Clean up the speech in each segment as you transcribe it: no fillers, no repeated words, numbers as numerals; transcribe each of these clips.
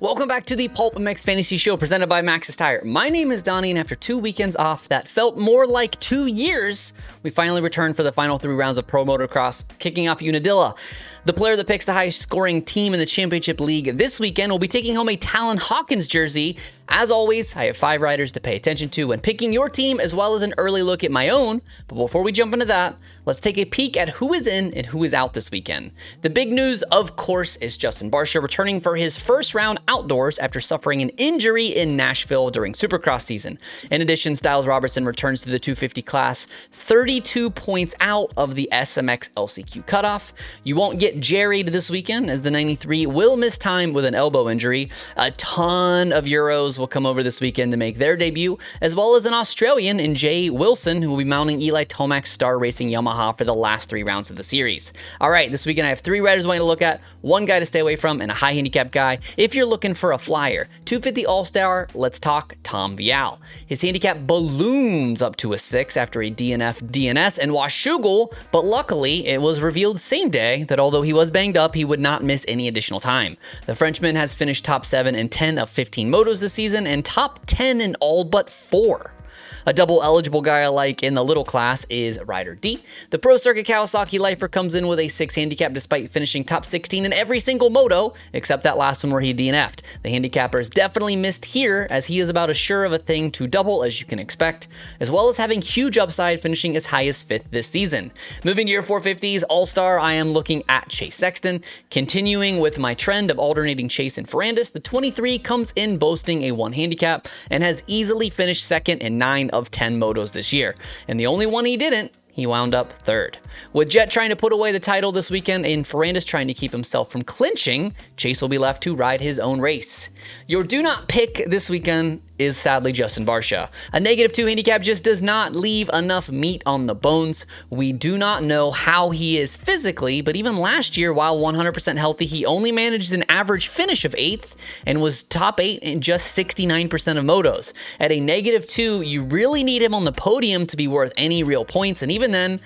Welcome back to the PulpMX Fantasy Show presented by Maxxis Tire. My name is Donnie, and after 2 weekends off that felt more like 2 years, we finally returned for the final 3 rounds of Pro Motocross, kicking off Unadilla. The player that picks the highest scoring team in the Championship League this weekend will be taking home a Talon Hawkins jersey. As always, I have 5 riders to pay attention to when picking your team, as well as an early look at my own. But before we jump into that, let's take a peek at who is in and who is out this weekend. The big news, of course, is Justin Varsha returning for his first round outdoors after suffering an injury in Nashville during Supercross season. In addition, Styles Robertson returns to the 250 class, 32 points out of the SMX LCQ cutoff. You won't get Jared this weekend, as the 93 will miss time with an elbow injury. A ton of Euros will come over this weekend to make their debut, as well as an Australian in Jay Wilson, who will be mounting Eli Tomac's Star Racing Yamaha for the last 3 rounds of the series. All right, this weekend I have 3 riders I want to look at, 1 guy to stay away from, and a high handicap guy. If you're looking for a flyer, 250 AllStar, let's talk Tom Vial. His handicap balloons up to a 6 after a DNF DNS in Washougal, but luckily it was revealed same day that although he was banged up, he would not miss any additional time. The Frenchman has finished top 7 in 10 of 15 motos this season and top 10 in all but 4. A double eligible guy I like in the little class is Rider D. The Pro Circuit Kawasaki lifer comes in with a 6 handicap despite finishing top 16 in every single moto, except that last one where he DNF'd. The handicappers definitely missed here, as he is about as sure of a thing to double as you can expect, as well as having huge upside, finishing as high as 5th this season. Moving to your 450s, All-Star, I am looking at Chase Sexton. Continuing with my trend of alternating Chase and Ferrandis, the 23 comes in boasting a 1 handicap and has easily finished 2nd in 9 of 10 motos this year. And the only one he didn't, he wound up 3rd. With Jet trying to put away the title this weekend and Ferrandis trying to keep himself from clinching, Chase will be left to ride his own race. Your do not pick this weekend is sadly Justin Varsha. A -2 handicap just does not leave enough meat on the bones. We do not know how he is physically, but even last year, while 100% healthy, he only managed an average finish of 8th and was top 8 in just 69% of motos. At a -2, you really need him on the podium to be worth any real points, and even then,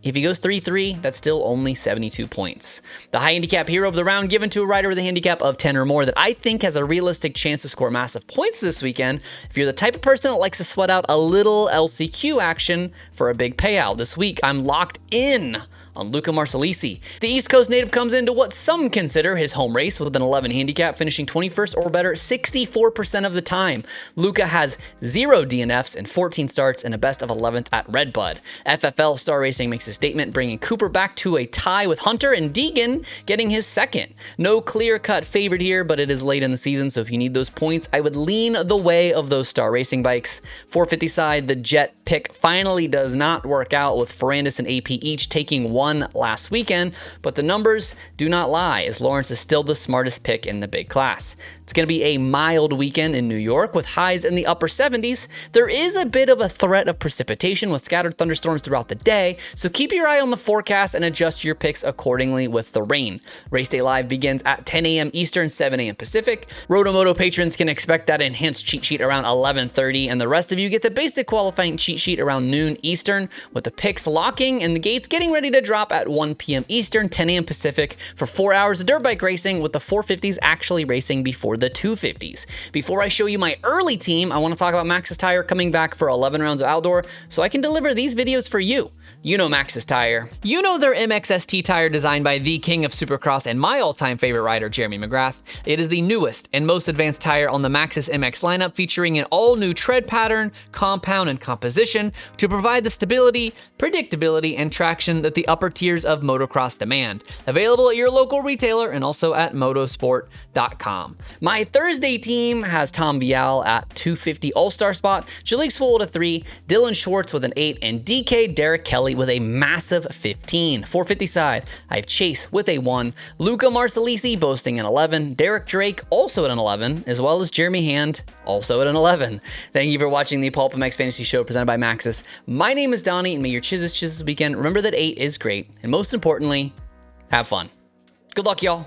if he goes 3-3, that's still only 72 points. The high handicap hero of the round given to a rider with a handicap of 10 or more that I think has a realistic chance to score massive points this weekend. If you're the type of person that likes to sweat out a little LCQ action for a big payout this week, I'm locked in on Luca Marsalisi. The East Coast native comes into what some consider his home race with an 11 handicap, finishing 21st or better 64% of the time. Luca has 0 DNFs and 14 starts and a best of 11th at Redbud. FFL Star Racing makes a statement, bringing Cooper back to a tie with Hunter, and Deegan getting his 2nd. No clear-cut favorite here, but it is late in the season, so if you need those points, I would lean the way of those Star Racing bikes. 450 side, the Jet pick finally does not work out, with Ferrandis and AP each taking 1 last weekend, but the numbers do not lie, as Lawrence is still the smartest pick in the big class. It's going to be a mild weekend in New York with highs in the upper 70s. There is a bit of a threat of precipitation with scattered thunderstorms throughout the day, so keep your eye on the forecast and adjust your picks accordingly with the rain. Race day live begins at 10 a.m. Eastern, 7 a.m. Pacific. RotoMoto patrons can expect that enhanced cheat sheet around 11:30, and the rest of you get the basic qualifying cheat sheet around noon Eastern, with the picks locking and the gates getting ready to drop at 1 p.m. Eastern, 10 a.m. Pacific for 4 hours of dirt bike racing, with the 450s actually racing before the 250s. Before I show you my early team, I want to talk about Maxxis Tire coming back for 11 rounds of outdoor so I can deliver these videos for you. You know Maxxis Tire. You know their MXST tire designed by the king of Supercross and my all-time favorite rider, Jeremy McGrath. It is the newest and most advanced tire on the Maxxis MX lineup, featuring an all-new tread pattern, compound, and composition to provide the stability, predictability, and traction that the upper tiers of motocross demand. Available at your local retailer and also at motosport.com. My Thursday team has Tom Vial at 250 All-Star spot, Jalek Swoll at a 3, Dylan Schwartz with an 8, and DK Derek Kelly with a massive 15. 450 side, I have Chase with a 1, Luca Marsalisi boasting an 11, Derek Drake also at an 11, as well as Jeremy Hand also at an 11. Thank you for watching the PulpMX Fantasy Show presented by Maxxis. My name is Donnie, and may your chiz this weekend. Remember that 8 is great, and most importantly, have fun. Good luck, y'all.